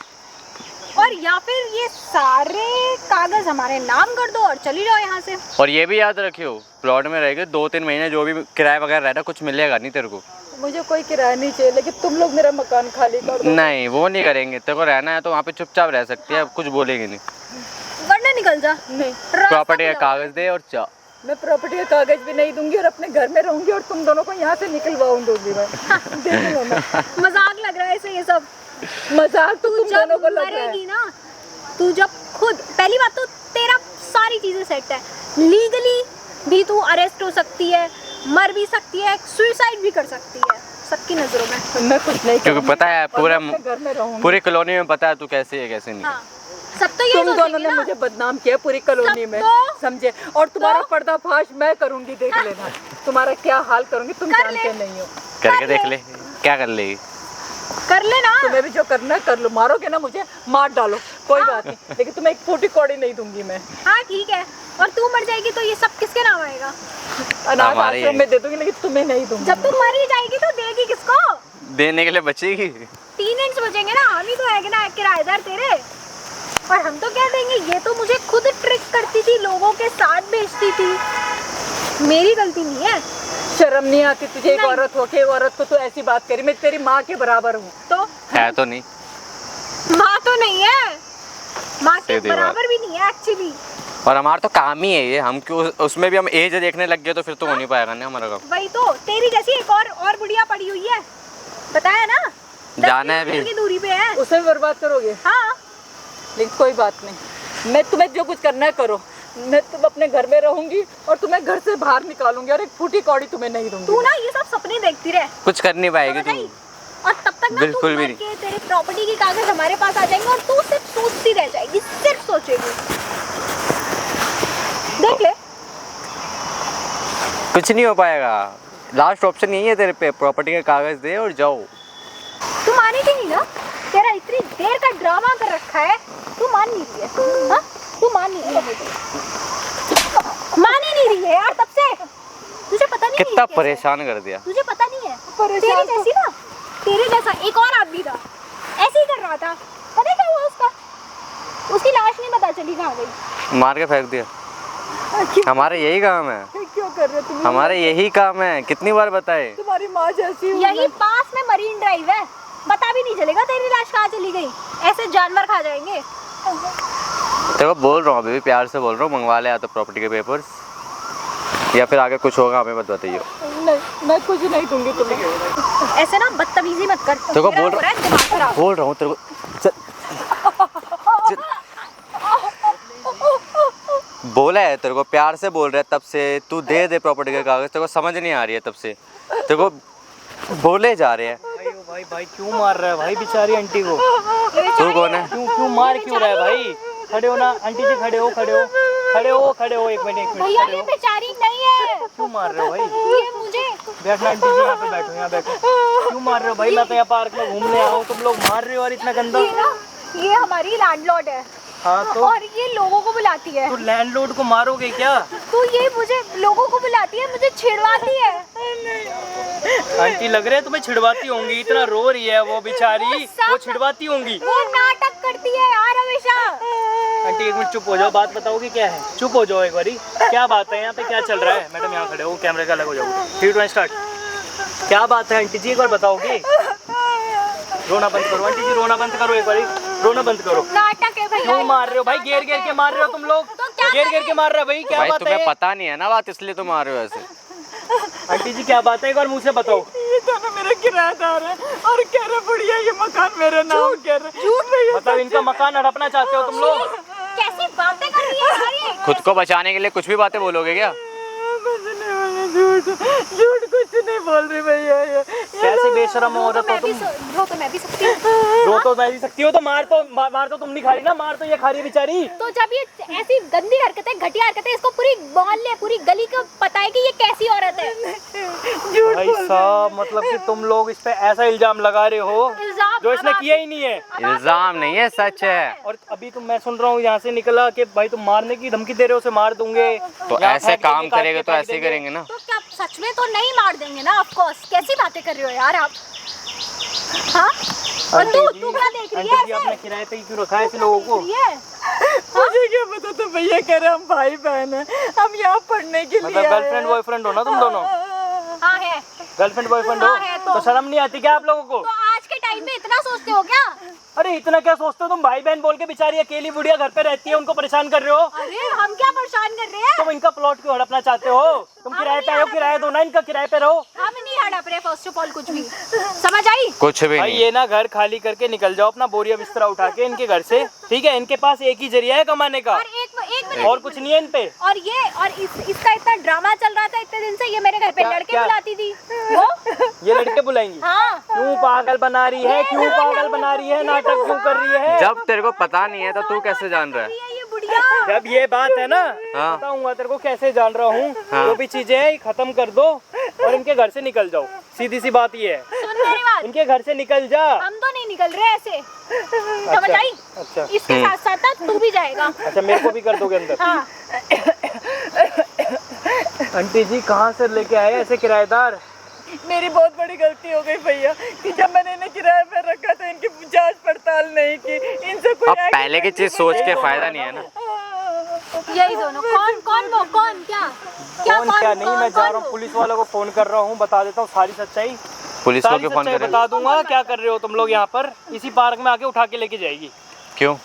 और या फिर ये सारे कागज हमारे नाम कर दो और चली जाओ यहाँ से। और ये भी याद रखियो प्लॉट में रहेगा 2-3 महीने, जो भी किराया वगैरह रहना कुछ मिलेगा नहीं तेरे को। मुझे कोई किराया नहीं चाहिए, लेकिन तुम लोग मेरा मकान खाली कर दो। नहीं वो नहीं करेंगे, तेरे को रहना है तो वहाँ पे चुपचाप रह सकती है, कुछ बोलेंगे नहीं। वरना निकल जा। नहीं, प्रॉपर्टी का कागज दे और जा। मैं प्रॉपर्टी का कागज भी नहीं दूंगी और अपने घर में रहूंगी और तुम दोनों को यहाँ से निकलवाऊंगी मैं। देख लो ना, मजाक लग रहा है इसे ये सब। मजाक तो तुम जब दोनों को लग रहा है। मरेगी ना, तू जब खुद, पहली बात तो तेरा सारी चीजें सेट है, लीगली भी तू अरेस्ट हो सकती है, मर भी सकती है, सुसाइड भी कर सकती है सबकी नजरों में। मैं कुछ नहीं क्योंकि पता है पूरा घर में रहूंगी। पूरी कॉलोनी में पता है तू कैसे है कैसे नहीं। हाँ, सब तो ये तुम दोनों सोचेंगे ने ना। मुझे बदनाम किया पूरी कॉलोनी में, तो? समझे? और तुम्हारा पर्दाफाश मैं करूंगी, देख लेना तुम्हारा क्या हाल करूंगी, तुम कर जानते ले। नहीं हो। करके देख ले, क्या कर लेगी? कर लेना। तुम्हें भी जो करना है कर लो, मारोगे ना मुझे मार डालो, कोई बात नहीं, लेकिन तुम्हें एक फूटी कौड़ी नहीं दूंगी मैं। हाँ ठीक है, और तू मर जाएगी तो ये सब किसके नाम आएगा? अनाथ हमारे आश्रम में दे दूंगी, लेकिन तुम्हें नहीं दूंगी। जब तू मर ही जाएगी तो देगी किसको? देने के लिए बचेगी। 3 इंच बचेंगे ना, हम ही तो है ना किराएदार तेरे। और हम तो क्या देंगे, ये तो मुझे खुद ट्रिक करती थी, लोगों के साथ भेजती थी, मेरी गलती नहीं है। शर्म नहीं आती तुझे? एक नहीं। औरत हो के एक औरत को तू ऐसी बात करी। मैं तेरी माँ के बराबर हूँ। तो है तो नहीं, माँ तो नहीं है, माँ के सीधी बात। बराबर भी नहीं है एक्चुअली। और हमारा तो काम ही है ये, हम क्यों उसमें भी हम एज देखने लग गए तो फिर तो हो नहीं पाएगा ना हमारा काम। वही तो, तेरी जैसी एक और बुढ़िया पड़ी हुई है, बताया ना, 10 जाना है किलोमीटर भी। की दूरी पे है। उसे भी बर्बाद करोगे? हाँ, लेकिन कोई बात नहीं, मैं तुम्हें जो कुछ करना है करो, मैं तुम अपने घर में रहूंगी और तुम्हें घर से बाहर निकालूंगी और एक फूटी कौड़ी तुम्हें नहीं दूंगी। तू ना ये सब सपने देखती रहे, कुछ कर नहीं पाएगी समझ तू। आई? और तब तक ना तू बिल्कुल भी मर के तेरे प्रॉपर्टी के कागज हमारे पास आ जाएंगे और तू सिर्फ सोचती रह जाएगी, सिर्फ सोचेगी। देख ले। कुछ नहीं हो पाएगा। लास्ट ऑप्शन यही है तेरे पे, प्रॉपर्टी के कागज दे और जाओ। तू मानेगी नहीं ना, तेरा इतनी देर का ड्रामा कर रखा है, तू मान नहीं रही है। हाँ, तू मान नहीं रही है, मान ही नहीं रही है यार तब से। तुझे पता नहीं कितना है कैसे? परेशान कर दिया। तुझे पता नहीं है, तेरे जैसी ना, तेरे जैसा एक और आदमी था, ऐसे ही कर रहा था। पता है क्या हुआ उसका? उसकी लाश नहीं पता चली कहाँ गई। मार के फेंक दिया। हमारा यही काम है, क्यों कर रहे हो तुम? हमारा यही काम है, कितनी बार बताए। तुम्हारी माँ जैसी हूँ यही मैं। पास में मरीन ड्राइव है, पता भी नहीं चलेगा तेरी लाश कहाँ चली गई। ऐसे जानवर खा जाएंगे। देखो बोल रहा हूँ, अभी भी प्यार से बोल रहा हूँ, मंगवा ले या तो प्रॉपर्टी के पेपर्स, या फिर आगे कुछ होगा हमें मत बताइए। नहीं, मैं कुछ नहीं दूंगी तुम्हें। ऐसे ना बदतमीजी मत कर। देखो तेरा बोल हो रहा है दिमाग खराब। बोल रहा हूँ तेरे को। चल बोला है तेरे को, प्यार से बोल रहा है तब से। तू दे दे प्रॉपर्टी के कागज, तेरे को समझ नहीं आ रही है तब से। तेरे को बोले जा रहे हैं। भाई भाई क्यों मार रहा है भाई बेचारी आंटी को? तू कौन है? क्यों मार क्यों रहा है भाई? खड़े हो ना आंटी जी, खड़े हो एक मिनट भैया खड़े ये हो। बेचारी नहीं है, क्यों मार रहे हो भाई? ये मुझे बैठना आंटी जी, यहाँ पे बैठो, यहाँ बैठो। क्यों मार रहे हो भाई? मैं तो यहाँ पार्क में घूमने आया हूँ, तुम लोग मार रहे हो और इतना गंदा। ये ना, ये हमारी लैंडलॉर्ड है। हाँ तो और ये लोगों को बुलाती है। तो लैंडलॉर्ड को मारोगे क्या? तो ये मुझे लोगों को बुलाती है, मुझे छेड़वाती है। आंटी लग रहा है तुम्हें छिड़वाती होंगी, इतना रो रही है वो बेचारी, वो छिड़वाती होंगी। वो नाटक करती है यार हमेशा। आंटी एक मिनट चुप हो जाओ, बात बताओगे क्या है? चुप हो जाओ एक बारी, क्या बात है यहाँ पे, क्या चल रहा है? मैडम यहाँ खड़े हो, कैमरे का अलग हो जाओ। 3 2 स्टार्ट। क्या बात है आंटी जी, एक बार बताओगे? रोना बंद करो आंटी जी, रोना बंद करो, एक बारी रोना बंद करो। नाटक है भैया। क्यों मार रहे हो भाई? घेर घेर के मार रहे हो तुम लोग, तो क्या घेर घेर के मार रहे हो भाई, क्या भाई बात तुम्हें है? पता नहीं है ना बात, इसलिए तुम आ रहे हो ऐसे। आंटी जी क्या बात है, एक बार मुझे बताओ। ये दोनों मेरे किराएदार हैं और कह रहे बुढ़िया ये मकान मेरे नाम कह रहे। झूठ भैया। मतलब इनका मकान हड़पना चाहते हो तुम लोग? कैसी बातें कर रही है यार ये। खुद को बचाने के लिए कुछ भी बातें बोलोगे क्या? झूठ झूठ कुछ नहीं बोल रही भैया। ये कैसे बेशरम औरत हो तुम? रो तो मैं भी सकती हूँ। रो तो मैं भी सकती हो, तो मार तो तुम नहीं खा रही ना, मार तो ये खा रही है बेचारी। तो जब ये ऐसी गंदी हरकतें, घटिया हरकतें, इसको पूरी मोहल्ले, पूरी गली को पता है कि ये कैसी औरत है। झूठ भाई बोल साहब, मतलब कि तुम लोग इस पे ऐसा इल्जाम लगा रहे हो इल्जाम जो इसने अब किया ही नहीं है। इल्जाम नहीं है, सच है। और अभी तुम, मैं सुन रहा हूँ यहाँ से निकला कि भाई तुम मारने की धमकी दे रहे हो, उसे मार दूंगे। तो यहाँ ऐसे फेंक देंगे, काम काट करेंगे के तो फेंक ऐसे ही देंगे। करेंगे ना। तो क्या सच में तो नहीं मार देंगे ना? Of course. कैसी बातें कर रहे हो यार आप? हाँ? और तू क्या देख रही है आंटी जी, आपने ऐसे? किराए पे ही क्यों रखा है ऐसे लोगों को? ये मुझे क्या पता था भैया कह रहे हम भाई बहन हैं, हम यहाँ पढ़ने के लिए मतलब गर्लफ्रेंड बॉयफ्रेंड हो ना तुम दोनों? हाँ है। गर्लफ्रेंड बॉयफ्रेंड हो? हाँ, है तो। तो शर्म नहीं आती क्या आप लोगों को? तो आज के टाइम में इतना सोचते हो क्या? अरे इतना क्या सोचते हो तुम? भाई बहन बोल के बेचारी अकेली बुढ़िया घर पे रहती है, उनको परेशान कर रहे हो। अरे हम क्या परेशान कर रहे हैं? तुम इनका प्लॉट क्यों हड़पना चाहते हो? तुम किराए पे हो, किराया दो ना इनका, किराए पे रहो। हम नहीं हड़प रहे फर्स्ट ऑफ ऑल कुछ भी। समझ आई? कुछ भी भाई नहीं। ये ना घर खाली करके निकल जाओ, अपना बोरिया बिस्तरा उठा के इनके घर से, ठीक है? इनके पास एक ही जरिया है कमाने का, और एक मिनट और कुछ नहीं है इन पे। और ये और इसका इतना ड्रामा चल रहा था इतने दिन से, ये मेरे घर पे क्या- लड़के क्या? बुलाती थी वो। ये लड़के बुलाएंगी? हाँ। क्यों पागल बना रही है? क्यों पागल बना रही है? नाटक क्यों कर रही है? जब तेरे को पता नहीं है तो तू कैसे जान रहा है? ये बुढ़िया। जब ये बात है ना, हाँ। बताऊंगा तेरे को कैसे जान रहा हूँ। हाँ। जो भी चीजें हैं खत्म कर दो और इनके घर से निकल जाओ, सीधी सी बात ये है। सुन मेरी बात, इनके घर से निकल जा। हम तो नहीं निकल रहे ऐसे। समझ आई? अच्छा इसके साथ साथ ना तू भी जाएगा। अच्छा, मेरे को भी कर दोगे अंदर? हाँ। आंटी जी कहाँ से लेके आए ऐसे किराएदार? मेरी बहुत बड़ी गलती हो गई भैया कि जब मैंने इन्हें किराए पर रखा तो इनकी जांच पड़ताल नहीं की, इनसे कोई अब पहले की चीज सोच के फायदा नहीं है ना। यही दोनों। कौन कौन वो कौन क्या क्या कौन क्या नहीं, मैं जा रहा हूँ, पुलिस वालों को फोन कर रहा हूँ, बता देता हूँ सारी सच्चाई। पुलिस को सारी क्यों फोन सच्चाई करें? बता दूंगा क्या कर रहे हो तुम लोग यहाँ पर। इसी पार्क में आके उठा के लेके जाएगी। क्यों?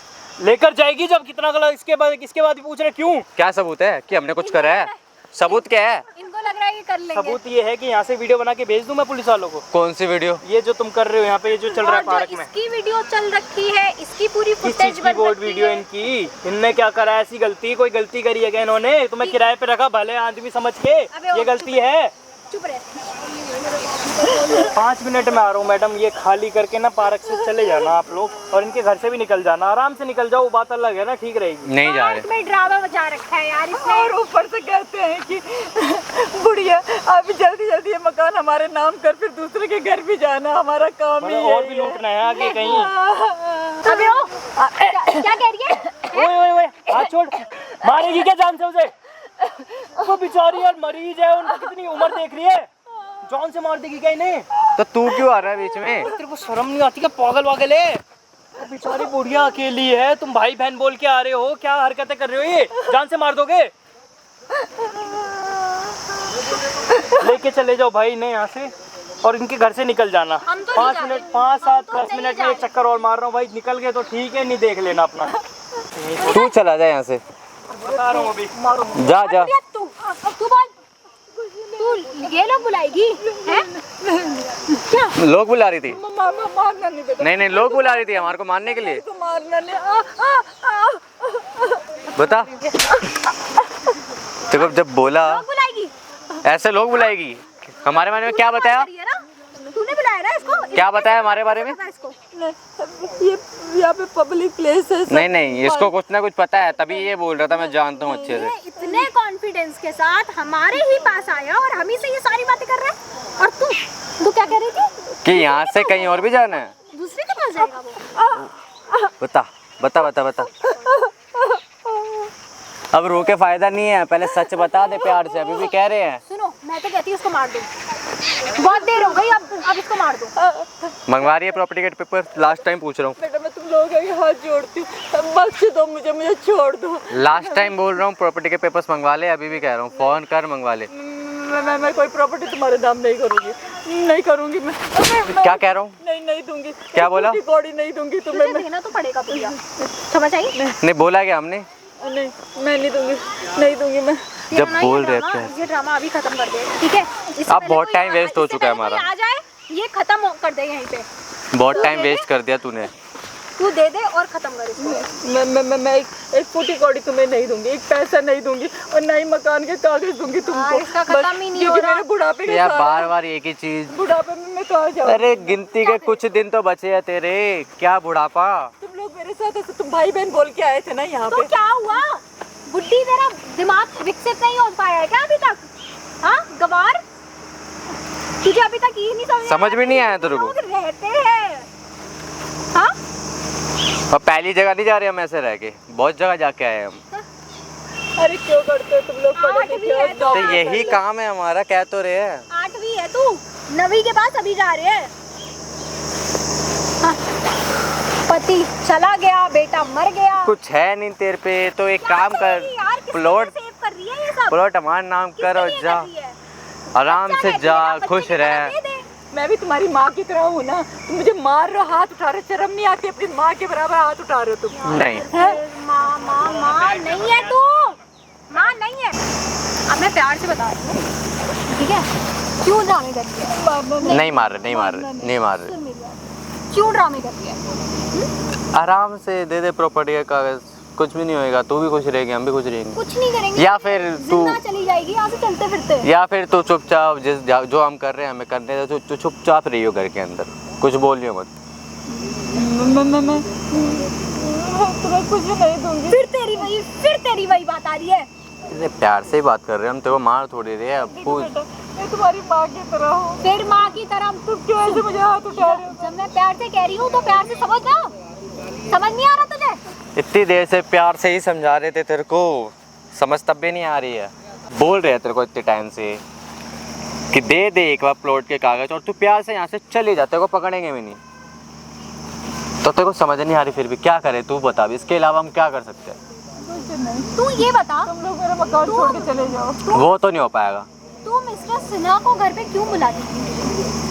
लेकर जाएगी जब कितना गलत, इसके बाद भी पूछ रहे क्यों? क्या सबूत है कि हमने कुछ करा है? सबूत क्या है? इनको लग रहा है ये कर लेंगे। सबूत ये है कि यहाँ से वीडियो बना के भेज दूं मैं पुलिस वालों को। कौन सी वीडियो? ये जो तुम कर रहे हो यहाँ पे, ये जो चल रहा है और जो पार्क में, इसकी वीडियो चल रखी है, इसकी पूरी किस फुटेज चीज की बन बोर्ड रखी वीडियो है। इनकी? इनने क्या करा है? ऐसी गलती, कोई गलती करी है क्या इन्होंने? तुम्हें किराए पे रखा भले आदमी समझ के, अबे ये गलती है। चुप रहे। 5 मिनट में आ रहा हूँ मैडम, ये खाली करके ना पार्क से चले जाना आप लोग, और इनके घर से भी निकल जाना, आराम से निकल जाओ, बात अलग है ना, ठीक रहेगी। नहीं जा रहे। पार्क में ड्रामा बजा रखा है यार इसने। और ऊपर से कहते हैं कि बुढ़िया अभी जल्दी जल्दी ये मकान हमारे नाम कर, फिर दूसरे के घर भी जाना हमारा काम ही है। और भी लूटना है आगे कहीं। अबे ओ क्या कह रही है? ओए ओए ओए, हाथ छोड़, मारेगी क्या जान से उसे? वो बेचारी यार मरीज है, उनकी कितनी उम्र देख रही है, जान से मार देगी क्या इन्हें? तो तू क्यों आ रहा है बीच में? तेरे को शर्म नहीं आती क्या? पागल वागल है, वो बेचारी बुढ़िया अकेली है, तुम भाई बहन बोल के आ रहे हो, क्या हरकतें कर रहे हो? ये जान से मार दोगे। लेके चले जाओ भाई इन्हें यहाँ से, और इनके घर से निकल जाना। हम तो 5 नहीं मिनट, जा 5, रहे। 7, हम तो 10 नहीं मिनट जा में रहे। चक्कर और मार रहा हूँ भाई, निकल गए तो ठीक है, नहीं देख लेना अपना। तू चला जा यहाँ से, बता रहा हूँ अभी। जा जा। तू बोल, तू ये लोग बुलाएगी हैं? क्या लोग बुला रही थी? मारना नहीं बेटा, नहीं लोग बुला रही थी हमारे को मारने के लिए। तो मारना नहीं। बता, देखो जब बोला लोग बुलाएगी? ऐसे लोग बुलाएगी। हमारे बारे में क्या बताया? तूने बुलाया ना इसको? क्या बताया हमारे बारे में? इसको ये यहाँ पे पब्लिक प्लेस है सब। नहीं इसको कुछ ना कुछ पता है, तभी ये बोल रहा था, मैं जानता हूँ अच्छे से। ये इतने कॉन्फिडेंस के साथ हमारे ही पास आया और हम ही से ये सारी बातें कर रहा है। और तू क्या कह रही थी कि यहाँ से कहीं और भी जाना है? दूसरे के पास जाएगा वो? बता बता बता बता। अब रो के फायदा नहीं है, पहले सच बता दे प्यार से, अभी भी कह रहे हैं। सुनो, मैं तो कहती हूँ उसको मार दो, बहुत देर हो गई, अब इसको मार दो। मंगवा रही है प्रॉपर्टी के पेपर? लास्ट टाइम पूछ रहा हूँ, बेटा मैं तुम लोगों के हाथ जोड़ती हूँ, बख्श दो मुझे छोड़ दो। लास्ट टाइम बोल रहा हूँ प्रॉपर्टी के पेपर्स मंगवा ले, अभी भी कह रहा हूँ फोन कर मंगवा ले। मैं कोई प्रॉपर्टी तुम्हारे नाम नहीं करूँगी, नहीं करूँगी मैं। क्या कह रहा हूँ? नहीं दूंगी। क्या बोला? कौड़ी नहीं दूंगी तुम्हें तुझे मैं। देना तो पड़ेगा भैया, समझ आई? नहीं बोला क्या हमने? नहीं मैं नहीं दूंगी मैं। जब बोल रहे थे ये ड्रामा अभी खत्म कर दे, ठीक है? इससे अब पहले बहुत कोई टाइम वेस्ट हो इससे चुका है पहले कोई हमारा। आ जाए ये खत्म कर दे यहीं पे। बहुत टाइम वेस्ट कर दिया तूने। तू दे दे और खत्म कर इसको। मैं एक फूटी कौड़ी तुम्हें नहीं दूंगी, एक पैसा नहीं दूंगी, और ना ही मकान के कागज दूंगी तुमको। इसका खत्म ही नहीं हो क्योंकि रहा। मेरे बुढ़ापे के यार साथ- बार बार एक ही चीज। बुढ़ापे में मैं कहाँ जाऊँ? अरे गिनती के कुछ दिन तो बचे हैं तेरे, क्या बुढ़ापा। तुम लोग मेरे साथ ऐसे तुम भाई बहन बोल के आए थे ना यहाँ तो पे। क्या हुआ? बुद्धि तेरा दिमाग विकसित नहीं हो पाया है क्या अभी तक? हाँ गवार, तुझे अभी तक ये नहीं समझ में नहीं आया तेरे को? लोग रहते हैं। हाँ और पहली जगह नहीं जा रहे हम ऐसे रह के, बहुत जगह जाके आए हम। अरे क्यों करते हो तुम लोग? पढ़े लिखे हो, तो जॉब यही कर लो। काम है हमारा, कह तो रहे हैं। 8वीं है तू, 9वीं के पास अभी जा रहे हैं। हाँ। पति चला गया, बेटा मर गया, कुछ है नहीं तेरे पे, तो एक काम कर, प्लॉट सेव कर रही है ये सब। प्लॉट हमारा नाम कर और किसके लिए जा, कर रही है? आराम बच्चा से रहती जा, है ना, बच्चे खुश की तरह रह। दे दे। मैं भी तुम्हारी माँ की तरह हूँ ना, तुम मुझे मार रहे हो, हाथ उठा रहे हो, शर्म नहीं आती? अपनी माँ के बराबर हाथ उठा रहे हो तुम। नहीं माँ नहीं है तू, माँ नहीं है। अब मैं प्यार से बता रही हूँ, ठीक है? क्यों ड्रामे करती है? नहीं मार रहे, नहीं मार रहे, नहीं मार रहे। सुन मेरी बात। क्यों ड्रामे करती है? आराम से दे दे प्रॉपर्टी का कागज, कुछ भी नहीं होएगा, तू भी खुश रहेगी, हम भी खुश रहेंगे। कुछ नहीं करेंगे, या फिर तू जिंदा चली जाएगी यहाँ से चलते फिरते। या फिर तू चुपचाप जो हम कर रहे हैं हमें करने दे, तू चुपचाप रही हो घर के अंदर, कुछ बोलियो मत। मैं तुम्हें कुछ नहीं दूंगी। फिर तेरी वही बात आ रही है। इतने प्यार से ही बात कर रहे हैं हम, तेरे को मार थोड़ी रहे हैं। अब पूछ, बेटा मैं तुम्हारी माँ की तरह हूँ, फिर माँ की तरह तुम क्यों ऐसे मुझे हाथ उठा रहे हो? जब मैं प्यार से कह रही हूँ तो प्यार से समझ ना। समझ नहीं आ रहा तुझे? इतनी देर से प्यार से ही समझा रहे थे तेरे को, समझ तब भी नहीं आ रही है। बोल रहे हैं तेरे को इतने टाइम से कि दे दे एक बार प्लॉट के कागज, और तू प्यार से यहाँ से चले जा, तेरे को पकड़ेंगे भी नहीं। तो तेरे को समझ नहीं आ रही, फिर भी क्या करे तू बता भी, इसके अलावा हम क्या कर सकते हैं? तू ये बता, तुम लोग मेरा मकान छोड़ के चले जाओ। वो तो नहीं हो पाएगा। तू मिस्टर सिन्हा को घर पे क्यों बुलाती है?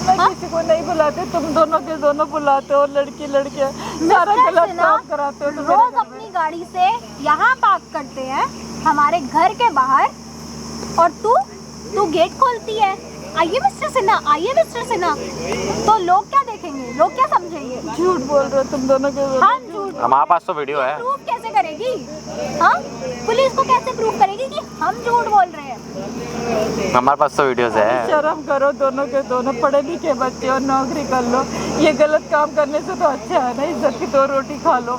मैं किसी को नहीं बुलाते, तुम दोनों के दोनों बुलाते हो, लड़की लड़कियां सारा गलत काम कराते हो। तुम रोज अपनी गाड़ी से यहाँ पार्क करते हैं हमारे घर के बाहर, और तू तू गेट खोलती है, आइए मिस्टर सिन्हा, आइए मिस्टर सिन्हा, तो लोग क्या देखेंगे, लोग क्या समझेंगे? झूठ बोल रहे हो तुम दोनों के। हाँ झूठ। हमारे पास तो वीडियो है। प्रूफ कैसे करेगी? हाँ, पुलिस को कैसे प्रूफ करेगी कि हम झूठ बोल रहे हैं? हमारे पास तो वीडियोस है। शर्म करो दोनों के दोनों, पढ़े लिखे बच्चे और नौकरी कर लो। ये गलत काम करने से तो अच्छा है ना, इज्जत की 2 रोटी खा लो।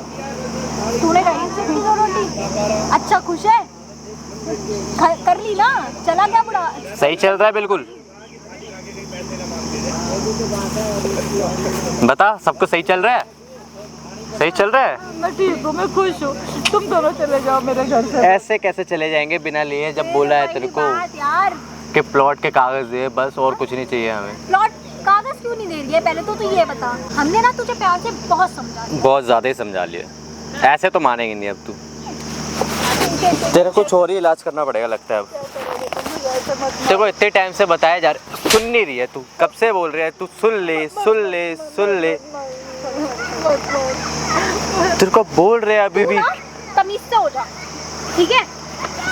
तूने कही इज्जत की 2 रोटी? अच्छा खुश है? कर ली ना, चला क्या बुढ़ा? सही चल रहा है बिल्कुल। बता, सब कुछ सही चल रहा है? सही चल रहा है? मैं ठीक हूँ, मैं खुश हूँ। तुम दोनों चले जाओ मेरे घर से। ऐसे कैसे चले जाएंगे बिना लिए? जब बोला है तेरे को यार कि प्लॉट के कागज दे, बस और कुछ नहीं चाहिए हमें। प्लॉट कागज क्यों नहीं दे रही है? पहले तो तू ये बता। हमने ना तुझे प्यार से बहुत समझा दिया। बहुत ज्यादा ही समझा लिया, ऐसे तो मानेंगे नहीं अब तू। तेरे को और ही इलाज करना पड़ेगा लगता है अब। देखो इतने टाइम से बताया जा रहा, सुन नहीं रही है तू, कब से बोल रही है तू, सुन ले सुन ले सुन ले। तेरे को बोल रहे हैं अभी भी। तमीज से हो जा, ठीक है?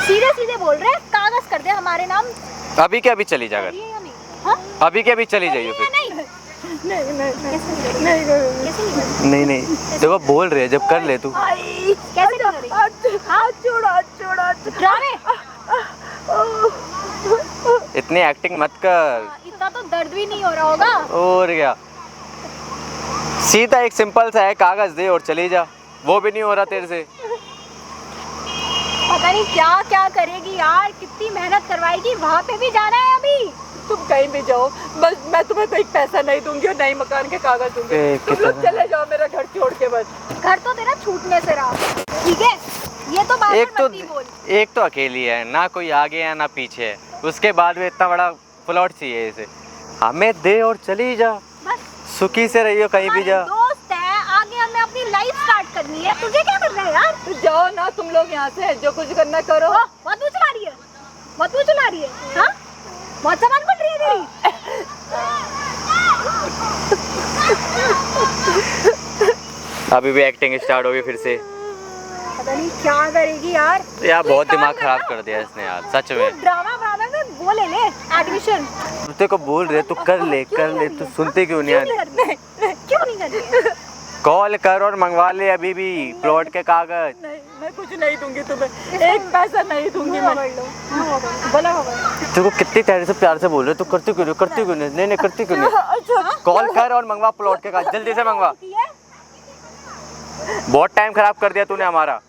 सीधे सीधे बोल रहे हैं, कागज कर दे हमारे नाम। अभी के अभी चली जा घर, हाँ? अभी के अभी चली जाइए फिर। नहीं नहीं, देखो बोल रहे हैं जब कर ले तू। कैसे कर रही? ड्रामे? इतनी एक्टिंग मत कर। इतना तो दर्द भी नहीं हो रहा होगा। और क्या, सीधा एक सिंपल सा है, कागज दे और चली जा। वो भी नहीं हो रहा तेरे से। पता नहीं क्या क्या करेगी यार, कितनी मेहनत करवाएगी। वहाँ पे भी जाना है अभी। तुम कहीं भी जाओ, बस मैं तुम्हें कोई पैसा नहीं दूंगी और नई मकान के कागज दूंगी। तुम लोग चले जाओ मेरा घर छोड़ के बस। घर तो तेरा छूटने से रहा, ठीक है? ये तो बात एक तो अकेली है ना, कोई आगे है ना पीछे है, उसके बाद में इतना बड़ा प्लॉट चाहिए इसे। हमें दे और चली जा, सुखी से रहियो कहीं भी जा। दोस्त है, आगे हमें अपनी लाइफ स्टार्ट करनी है। तुझे क्या करना है यार? तो जाओ ना तुम लोग यहाँ से, जो कुछ करना करो। बहुत तू चला रही है, बहुत तू चला रही है। हाँ, बहुत सामान बन रही है तेरी। अभी भी एक्टिंग स्टार्ट होगी फिर से। पता नहीं क्या करेगी यार। बहुत दिमाग खराब कर दिया इसने यार, सच में। ड्रामा में वो ले ले एडमिशन। तेरे को बोल रहे तू कर ले तू सुनते क्यों नहीं आ रही? क्यों नहीं कर रही? कॉल कर और मंगवा ले अभी भी प्लॉट के कागज। नहीं, मैं कुछ नहीं दूंगी तुम्हें, एक पैसा नहीं दूंगी मैं। बोला तेरे को कितनी प्यार से बोल रहे तू करती क्यों नहीं? नहीं करती क्यों नहीं? कॉल कर और मंगवा प्लॉट के कागज, जल्दी से मंगवा। बहुत टाइम खराब कर दिया तूने हमारा।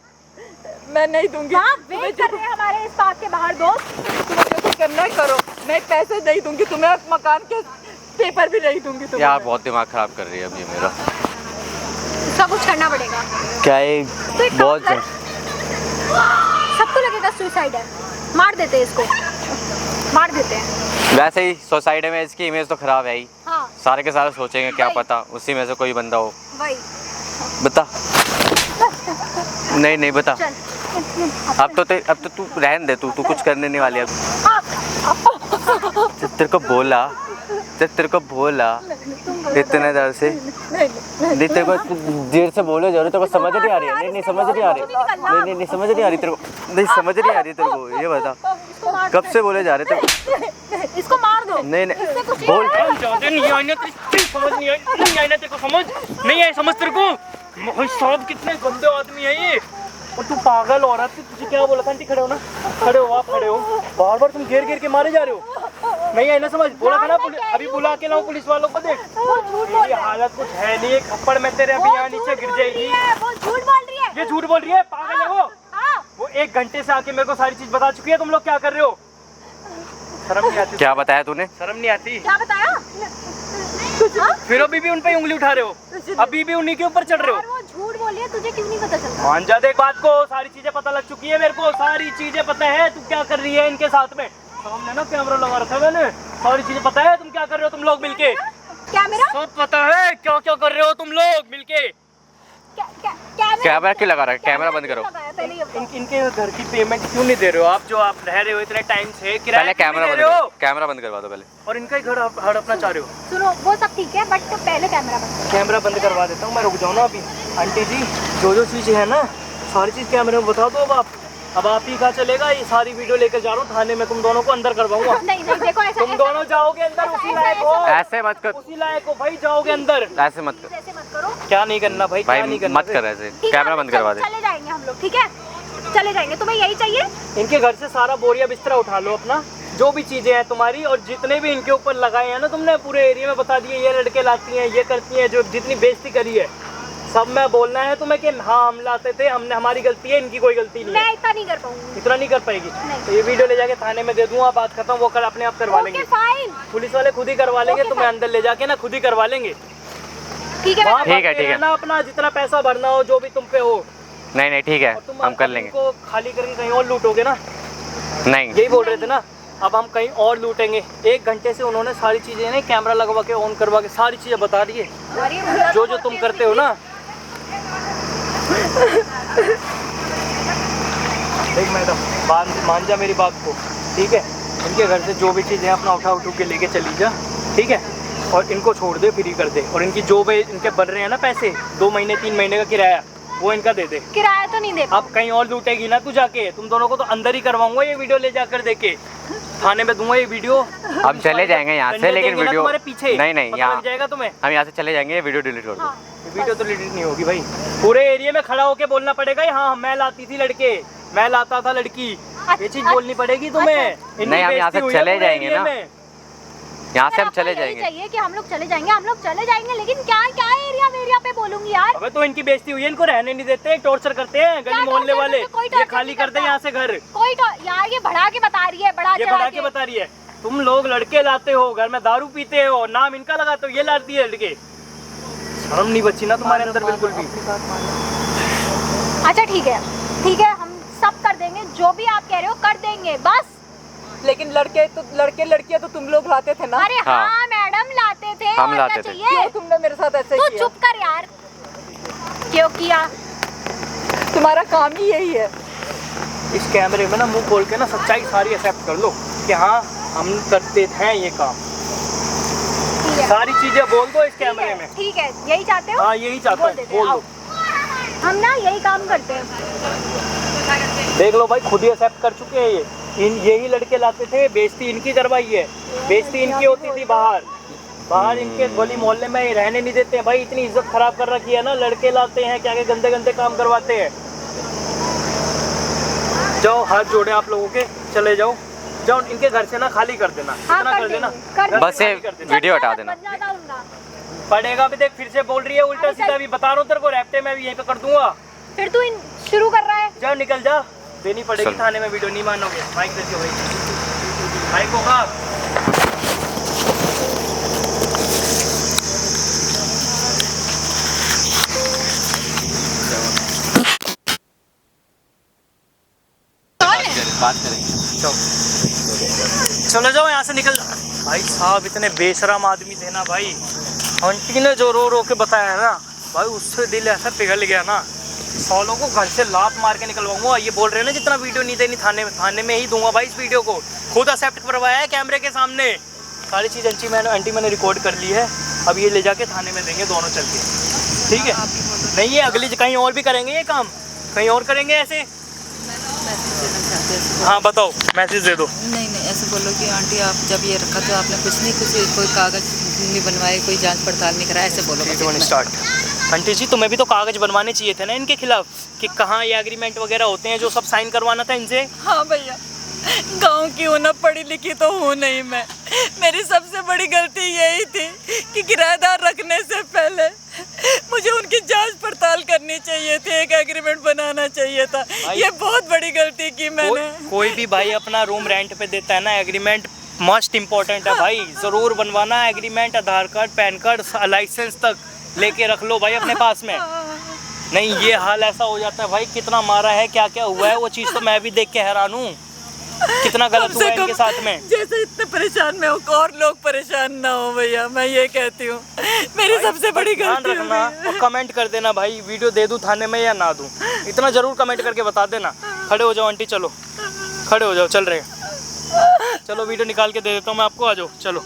मैं नहीं दूंगी। वेट कर रहे हैं हमारे इस पार्क के बाहर दोस्त। तुम्हें कुछ करना है करो, मैं पैसे नहीं दूंगी तुम्हें, मकान के पेपर भी नहीं दूंगी तुम्हें। यार बहुत दिमाग खराब कर रही है अभी मेरा। सब कुछ करना पड़ेगा। क्या है बहुत सबको लगेगा सुसाइड है, मार देते हैं इसको, मार देते हैं। वैसे ही सोसाइटी में इसकी इमेज तो खराब है ही। हाँ। सारे के सारे सोचेंगे क्या पता उसी में से कोई बंदा हो। वही बता। नहीं बता। अब तो तू रहने दे, तू कुछ करने नहीं वाली अब। तेरे को बोला इतने देर से, नहीं तेरे को देर से बोले जा रहे, तेरे को समझ नहीं आ रही है? नहीं समझ नहीं आ रही, नहीं समझ नहीं आ रही तेरे को, नहीं समझ नहीं आ रही तेरे को। ये बता कब से बोले जा रहे थे? इसको मार दो। नहीं बोल। नहीं आई समझ तेरे को? भाई साहब कितने गंदे आदमी है ये। और तू पागल औरत, तुझे क्या बोला था? आंटी खड़े हो ना, खड़े हो, आप खड़े हो। बार बार तुम घेर के मारे जा रहे हो। नहीं आई ना समझ? बोला था ना अभी बुला के लाऊं पुलिस वालों को। देख मेरी हालत कुछ है नहीं, एक थप्पड़ में तेरे अभी यहाँ नीचे गिर जाएगी। वो झूठ बोल रही है। ये झूठ बोल रही है, पागल है वो 1 घंटे से आके मेरे को सारी चीज बता चुकी है। तुम लोग क्या कर रहे हो? शर्म नहीं आती? क्या बताया तूने? शर्म नहीं आती? क्या बताया? फिर अभी भी उन पे उंगली उठा रहे हो, अभी भी उन्हीं के ऊपर चढ़ रहे हो। वो झूठ बोल रही है, तुझे क्यों नहीं पता चलता? मान जा, देख बात को, सारी चीजें पता लग चुकी है मेरे को, सारी चीजें पता है तू क्या कर रही है इनके साथ में। सामने ना कैमरा लगा रखा है मैंने, सारी चीजें पता है तुम क्या कर रहे हो तुम लोग मिलके। कैमरा? सब पता है क्या क्या कर रहे हो तुम लोग मिलके। कैमरा क्यों लगा रहा है? कैमरा बंद करो। इनके घर की पेमेंट क्यों नहीं दे रहे हो आप? जो आप रह रहे हो इतने टाइम से, किराया पहले कैमरा बंद करवा दो पहले। और इनका ही घर आप हड़पना चाह रहे हो? सुनो, वो सब ठीक है, बट पहले कैमरा बंद करवा देता हूँ मैं। रुक जाओ ना अभी। आंटी जी, जो चीज़ है ना सारी चीज़ कैमरे में बता दो अब आप। अब आप ही कहाँ चलेगा, ये सारी वीडियो लेकर जा रहा हूँ थाने में, तुम दोनों को अंदर करवाऊंगा। नहीं नहीं देखो ऐसा तुम दोनों जाओगे अंदर, उसी लायक हो, ऐसे मत कर, उसी लायक हो भाई, जाओगे अंदर। ऐसे मत कर ऐसे मत करो क्या नहीं करना भाई, क्या नहीं करना मत कर ऐसे, ठीक है, कैमरा बंद करवा दे। चले जाएंगे हम लोग, ठीक है चले जाएंगे। तुम्हें यही चाहिए? इनके घर से सारा बोरिया बिस्तरा उठा लो अपना, जो भी चीजें हैं तुम्हारी, और जितने भी इनके ऊपर लगाए हैं ना तुमने, पूरे एरिया में बता दिए ये लड़के लाती हैं, ये करती हैं, जो जितनी बेइज्जती करी है सब में बोलना है तुम्हें कि हाँ हम लाते थे, हमने, हमारी गलती है, इनकी कोई गलती नहीं मैं है। इतना नहीं कर पाऊंगी। इतना नहीं कर पाएगी नहीं। तो ये वीडियो ले जाके थाने में दे दूंगा, बात खत्म, वो कर अपने आप करवा लेंगे, फाइन, पुलिस वाले खुद ही करवा लेंगे, Okay, तुम्हें fine. अंदर ले जाके ना खुद ही करवा लेंगे। ठीक है वहाँ ठीक है, भरते ठीक है। रहना अपना, जितना पैसा भरना हो, जो भी तुम पे हो, नहीं नहीं ठीक है, और तुम हम कर लेंगे। को खाली करके कहीं और लूटोगे ना, नहीं यही बोल रहे थे ना, अब हम कहीं और लूटेंगे। 1 घंटे से उन्होंने सारी चीजें ना कैमरा लगवा के ऑन करवा के सारी चीजें बता दी है, जो जो तुम करते हो ना। देख मैडम, मान जा मेरी बात को, ठीक है, इनके घर से जो भी चीजें अपना उठा के लेके चली जा, ठीक है, और इनको छोड़ दे, फ्री कर दे, और इनकी जो भी इनके बन रहे हैं ना पैसे, 2 महीने 3 महीने का किराया, वो इनका दे दे। किराया तो नहीं दे अब कहीं और लूटेगी ना तू जाके, तुम दोनों को तो अंदर ही करवाऊंगा ये वीडियो ले जाकर, देके थाने में दूंगा ये वीडियो। हम चले जाएंगे यहाँ से, लेकिन वीडियो तुम्हारे पीछे नहीं नहीं, पता यहाँ लग जाएगा तुम्हें। हम यहाँ से चले जाएंगे, ये वीडियो डिलीट कर दो। ये वीडियो तो डिलीट नहीं होगी भाई, पूरे एरिया में खड़ा होके बोलना पड़ेगा, हाँ मैं लाती थी लड़के, मैं लाता था लड़की, ये चीज बोलनी पड़ेगी तुम्हें। इतनी नहीं, हम यहाँ से बेइज्जती हुई है चले पूरे जाएंगे एरिया ना। में। यहाँ से हम आपको चले यही जाएंगे। चाहिए कि हम लोग चले जाएंगे, हम लोग चले जाएंगे, लेकिन क्या क्या एरिया पे बोलूंगी यार। अबे तो इनकी बेइज्जती हुई है, इनको रहने नहीं देते, टॉर्चर करते हैं गली मोहल्ले torture वाले, करते? कोई ये torture खाली नहीं कर दे करता। यहाँ से घर। कोई तो यार ये बढ़ा के बता रही है, ये बढ़ा के बता रही है, तुम लोग लड़के लाते हो, घर में दारू पीते हो, नाम इनका लगाते हो, ये लाती है लड़के, शर्म नहीं बची ना तुम्हारे अंदर बिल्कुल भी। अच्छा ठीक है हम सब कर देंगे, जो भी आप कह रहे हो कर देंगे बस। लेकिन लड़के लड़कियां तो तुम लोग लाते थे ना। अरे हाँ मैडम लाते थे, हम और लाते क्या थे। चाहिए? क्यों तुमने मेरे साथ ऐसे तू किया? चुप कर यार, क्यों किया? तुम्हारा काम ही यही है। इस कैमरे में ना मुंह खोल के ना सच्चाई सारी एक्सेप्ट कर लो कि हाँ हम करते हैं ये काम, ठीक है सारी चीजें बोल दो इस कैमरे में। ठीक है, यही चाहते हो? हाँ यही चाहता बोल हूँ, देते हैं, बोल दो। आओ। हम ना यही काम करते हैं। देख लो भाई, खुद ही एक्सेप्ट कर चुके हैं ये, यही लड़के लाते थे, बेइज्जती इनकी करवाई है, बेइज्जती इनकी होती थी बाहर इनके गली मोहल्ले में रहने नहीं देते हैं भाई, इतनी इज्जत खराब कर रखी है ना, लड़के लाते हैं क्या क्या गंदे गंदे काम करवाते हैं। जाओ हाथ जोड़े आप लोगों के, चले जाओ जाओ, इनके घर से ना खाली कर देना, हाँ, इतना कर कर देना, देंगे, कर घर से बस ये खाली कर देना। वीडियो हटा देना। बदला था उनका। पड़ेगा भी, देख फिर से बोल रही है उल्टा सीधा, भी बता रहा हूँ तेरे को, रैप्टे में भी यहीं पे कर दूंगा। फिर तू शुरू कर रहा है। जा निकल जा, देनी पड़ेगी चल। थाने में वीडियो, नहीं मानोगे। माइक देखिए भाई, माइक होगा। बात करेंगे। चलो जाओ यहाँ से निकल। भाई साहब इतने बेशरम आदमी थे ना भाई, आंटी ने जो रो रो के बताया है ना भाई, उससे दिल ऐसा पिघल गया ना, 100 लोगों को घर से लात मार के निकलवाऊंगा। ये बोल रहे हैं ना जितना वीडियो नहीं देनी थाने में ही दूंगा भाई इस वीडियो को, खुद एक्सेप्ट करवाया है कैमरे के सामने, सारी चीज़ आंटी मैंने रिकॉर्ड कर ली है, अब ये ले जाके थाने में देंगे दोनों चल के, ठीक है। नहीं ये अगली कहीं और भी करेंगे ये काम, कहीं और करेंगे ऐसे। हाँ बताओ, मैसेज दे दो। नहीं ऐसे बोलो कि आंटी आप जब ये रखा तो आपने कुछ कोई कागज नहीं बनवाए, कोई जांच पड़ताल नहीं कराया, ऐसे बोलो बस। स्टार्ट। आंटी जी तुम्हें भी तो कागज बनवाने चाहिए थे ना इनके खिलाफ, कि कहाँ ये एग्रीमेंट वगैरह होते हैं जो सब साइन करवाना था इनसे। हाँ भैया, गांव की हूँ ना, पढ़ी लिखी तो हूँ नहीं मैं, मेरी सबसे बड़ी गलती यही थी कि किराएदार रखने से पहले मुझे उनकी जांच पड़ताल करनी चाहिए थी, एक एग्रीमेंट बनाना चाहिए था। ये बहुत बड़ी गलती की मैंने। कोई भी भाई अपना रूम रेंट पे देता है ना, एग्रीमेंट मस्ट इम्पोर्टेंट है भाई, ज़रूर बनवाना एग्रीमेंट, आधार कार्ड, पैन कार्ड, लाइसेंस तक लेके रख लो भाई अपने पास में। नहीं ये हाल ऐसा हो जाता है भाई, कितना मारा है, क्या क्या हुआ है, वो चीज़ तो मैं भी देख के हैरान हूँ, कितना गलत हुआ है इनके साथ में। जैसे इतने परेशान मैं हूँ, और लोग परेशान ना हो भैया, मैं ये कहती हूँ, मेरी सबसे बड़ी ध्यान गलती रखना, है। और कमेंट कर देना भाई, वीडियो दे दूँ थाने में या ना दूँ, इतना ज़रूर कमेंट करके बता देना। खड़े हो जाओ आंटी, चलो खड़े हो जाओ, चल रहे हैं, चलो वीडियो निकाल के दे देता हूँ मैं आपको, आ जाओ चलो।